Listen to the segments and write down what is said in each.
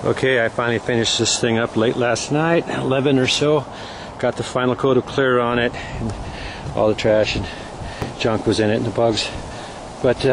Okay, I finally finished this thing up late last night, 11 or so. Got the final coat of clear on it, and all the trash and junk was in it, and the bugs. But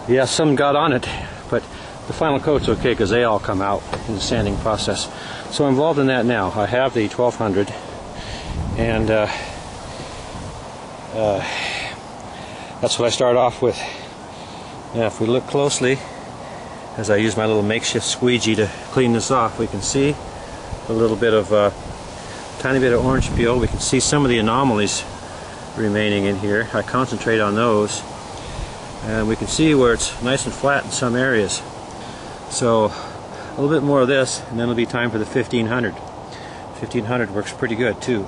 yeah, some got on it, but the final coat's okay because they all come out in the sanding process. So I'm involved in that now. I have the 1200, and that's what I start off with. Now, if we look closely, as I use my little makeshift squeegee to clean this off, we can see a little bit of tiny bit of orange peel. We can see some of the anomalies remaining in here. I concentrate on those, and we can see where it's nice and flat in some areas. So a little bit more of this, and then it'll be time for the 1500. 1500 works pretty good too.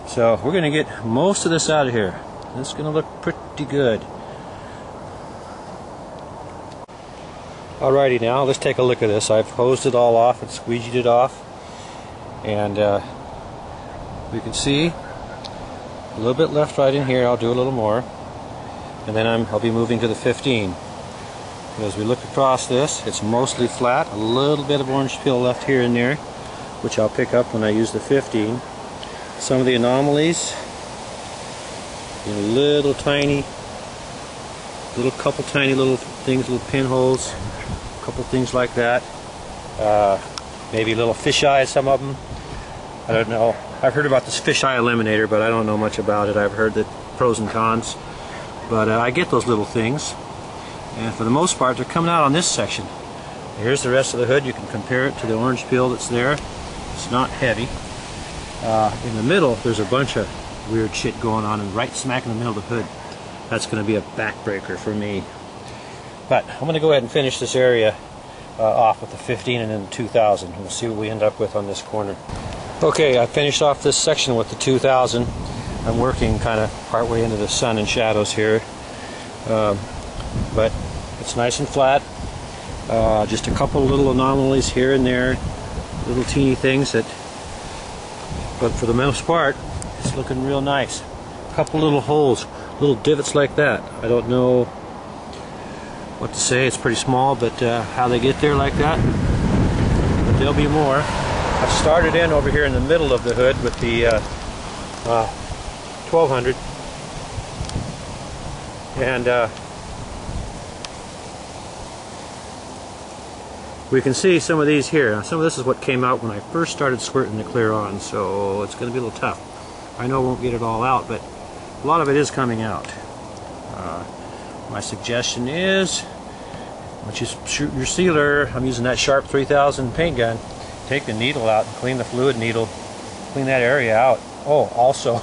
So we're going to get most of this out of here. It's going to look pretty good. Alrighty, now let's take a look at this. I've hosed it all off and squeegeed it off, and we can see a little bit left right in here. I'll do a little more, and then I'll be moving to the 15. As we look across this, it's mostly flat. A little bit of orange peel left here and there, which I'll pick up when I use the 15. Some of the anomalies, little couple tiny little things, little pinholes, a couple things like that. Maybe a little fisheye, some of them. I don't know. I've heard about this fisheye eliminator, but I don't know much about it. I've heard the pros and cons, but I get those little things, and for the most part they're coming out on this section. Here's the rest of the hood. You can compare it to the orange peel that's there. It's not heavy. In the middle there's a bunch of weird shit going on, and right smack in the middle of the hood, that's going to be a backbreaker for me. But I'm going to go ahead and finish this area off with the 15 and then the 2000, and we'll see what we end up with on this corner. Okay, I finished off this section with the 2000. I'm working kind of partway into the sun and shadows here, but it's nice and flat. Just a couple little anomalies here and there, little teeny things that, but for the most part it's looking real nice. A couple little holes, little divots like that. I don't know what to say. It's pretty small, but how they get there like that, but there'll be more. I've started in over here in the middle of the hood with the 1200, and we can see some of these here. Now, some of this is what came out when I first started squirting the clear on, so it's going to be a little tough. I know I won't get it all out, but a lot of it is coming out. My suggestion is, once you shoot your sealer, I'm using that Sharp 3000 paint gun, take the needle out and clean the fluid needle, clean that area out. Oh, also,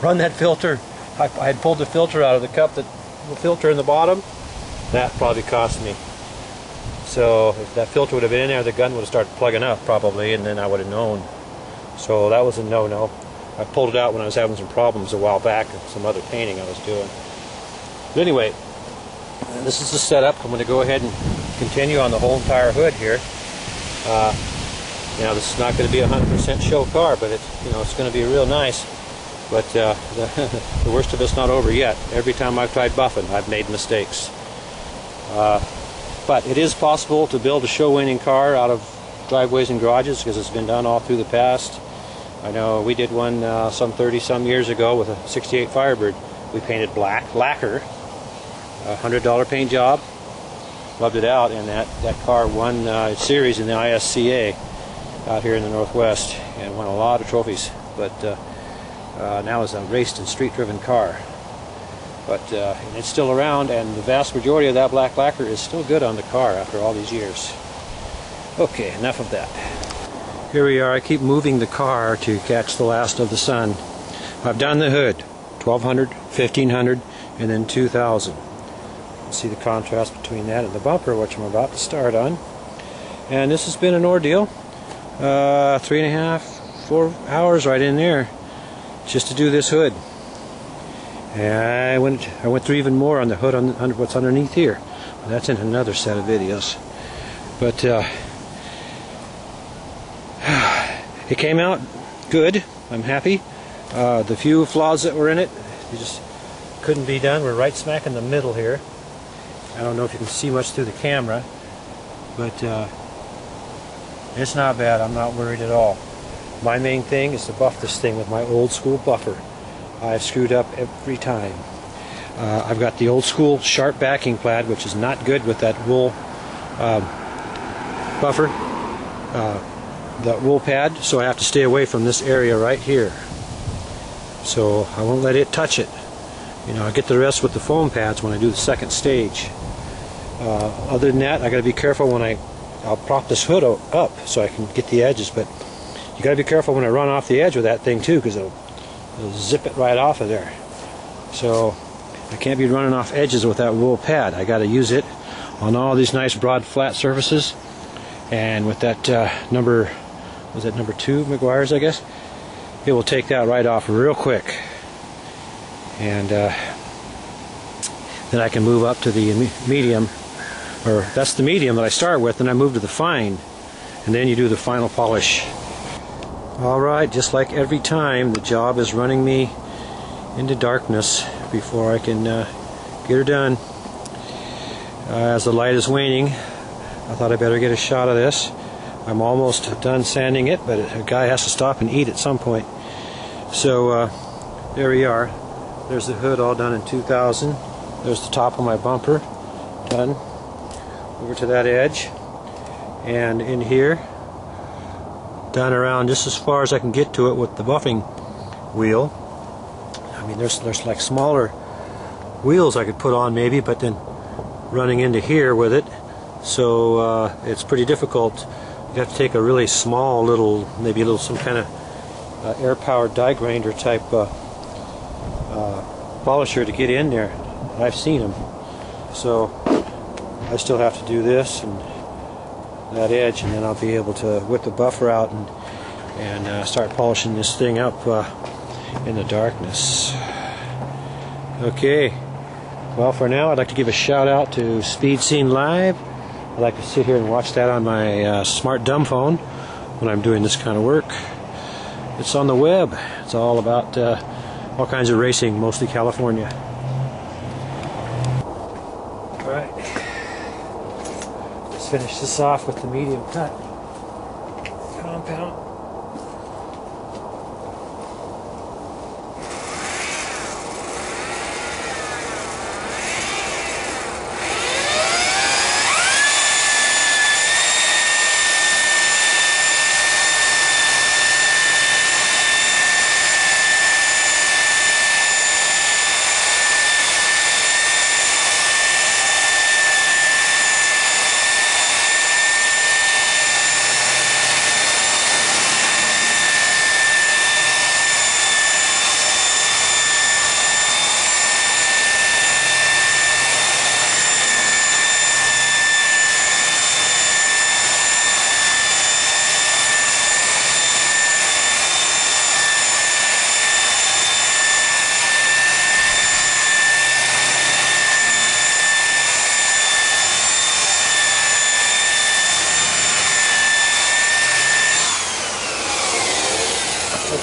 run that filter. I had pulled the filter out of the cup, the filter in the bottom. That probably cost me. So if that filter would have been in there, the gun would have started plugging up probably, and then I would have known. So that was a no-no. I pulled it out when I was having some problems a while back and some other painting I was doing. But anyway, this is the setup. I'm going to go ahead and continue on the whole entire hood here. Now this is not going to be a 100% show car, but it's going to be real nice. But the worst of it's not over yet. Every time I've tried buffing, I've made mistakes. But it is possible to build a show-winning car out of driveways and garages, because it's been done all through the past. I know we did one some 30-some years ago with a 68 Firebird. We painted black lacquer, $100 paint job. Loved it out, and that car won series in the ISCA out here in the Northwest and won a lot of trophies. But now it's a raced and street-driven car. But it's still around, and the vast majority of that black lacquer is still good on the car after all these years. Okay, enough of that. Here we are. I keep moving the car to catch the last of the sun. I've done the hood, 1200, 1500, and then 2000. See the contrast between that and the bumper, which I'm about to start on. And this has been an ordeal. 3.5, 4 hours right in there just to do this hood. And I went through even more on the hood, on what's underneath here. That's in another set of videos. But it came out good. I'm happy. The few flaws that were in it, they just couldn't be done. We're right smack in the middle here. I don't know if you can see much through the camera, but It's not bad. I'm not worried at all. My main thing is to buff this thing with my old school buffer. I've screwed up every time. I've got the old school sharp backing pad, which is not good with that wool buffer, that wool pad, so I have to stay away from this area right here. So I won't let it touch it. You know, I get the rest with the foam pads when I do the second stage. Other than that, I got to be careful when I'll prop this hood up so I can get the edges, but you got to be careful when I run off the edge with that thing too, because it'll zip it right off of there. So I can't be running off edges with that wool pad. I got to use it on all these nice broad flat surfaces, and with that number 2 McGuire's, I guess, it will take that right off real quick, and then I can move up to the medium, or that's the medium that I start with, and I move to the fine, and then you do the final polish. Alright, just like every time, the job is running me into darkness before I can get her done. As the light is waning, I thought I'd better get a shot of this. I'm almost done sanding it, but a guy has to stop and eat at some point. So there we are. There's the hood all done in 2000. There's the top of my bumper done over to that edge, and in here done around just as far as I can get to it with the buffing wheel. I mean, there's like smaller wheels I could put on maybe, but then running into here with it, so it's pretty difficult. You have to take a really small little, maybe a little some kind of air-powered die grinder type polisher to get in there. I've seen them, so I still have to do this and that edge, and then I'll be able to whip the buffer out and start polishing this thing up in the darkness. Okay, well, for now I'd like to give a shout out to Speed Scene Live. I like to sit here and watch that on my smart dumb phone when I'm doing this kind of work. It's on the web. It's all about all kinds of racing, mostly California. Alright, let's finish this off with the medium cut compound.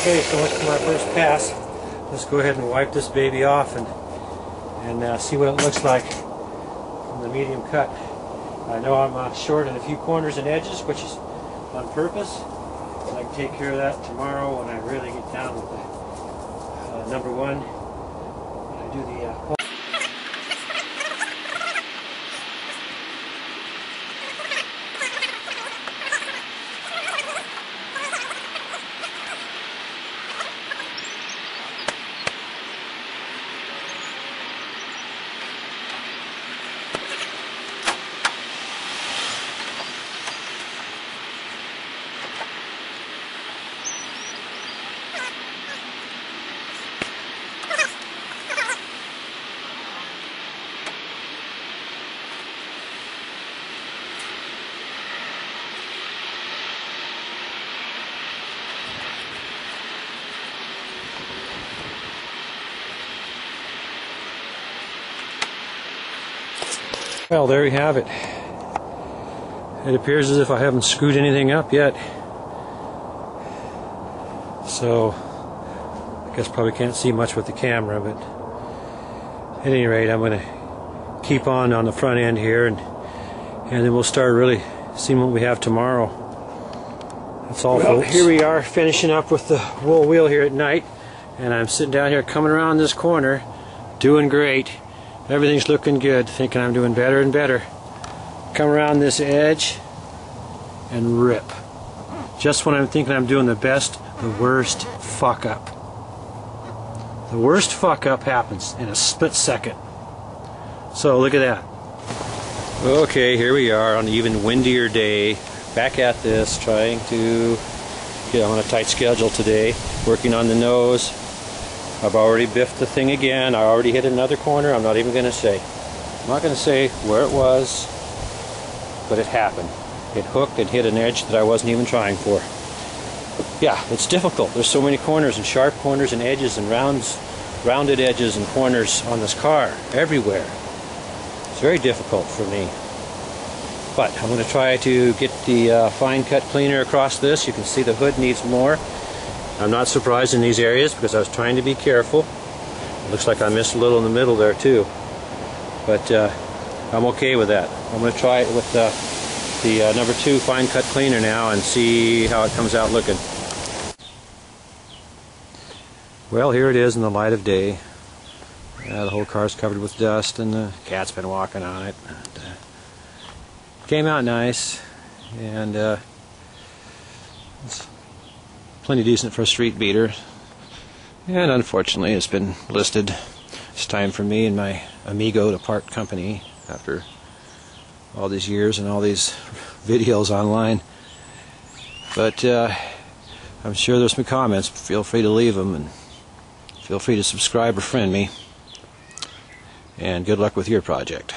Okay, so much for my first pass. Let's go ahead and wipe this baby off and see what it looks like from the medium cut. I know I'm short in a few corners and edges, which is on purpose. So I can take care of that tomorrow when I really get down with the number 1. When I do the well, there you have it. It appears as if I haven't screwed anything up yet. So, I guess probably can't see much with the camera, but at any rate, I'm going to keep on the front end here, and then we'll start really seeing what we have tomorrow. That's all, folks. Here we are finishing up with the wool wheel here at night, and I'm sitting down here coming around this corner, doing great. Everything's looking good, thinking I'm doing better and better. Come around this edge and rip. Just when I'm thinking I'm doing the best, the worst fuck up. The worst fuck up happens in a split second. So look at that. Okay, here we are on an even windier day, back at this, trying to get on a tight schedule today, working on the nose. I've already biffed the thing again. I already hit another corner. I'm not even going to say. I'm not going to say where it was, but it happened. It hooked and hit an edge that I wasn't even trying for. Yeah, it's difficult. There's so many corners and sharp corners and edges and rounded edges and corners on this car everywhere. It's very difficult for me. But I'm going to try to get the fine cut cleaner across this. You can see the hood needs more. I'm not surprised in these areas because I was trying to be careful. It looks like I missed a little in the middle there too. But I'm okay with that. I'm going to try it with the number 2 fine cut cleaner now and see how it comes out looking. Well, here it is in the light of day. The whole car's covered with dust and the cat's been walking on it. Came out nice, and it's plenty decent for a street beater. And unfortunately, it's been listed. It's time for me and my amigo to part company after all these years and all these videos online. But I'm sure there's some comments. Feel free to leave them, and feel free to subscribe or friend me. And good luck with your project.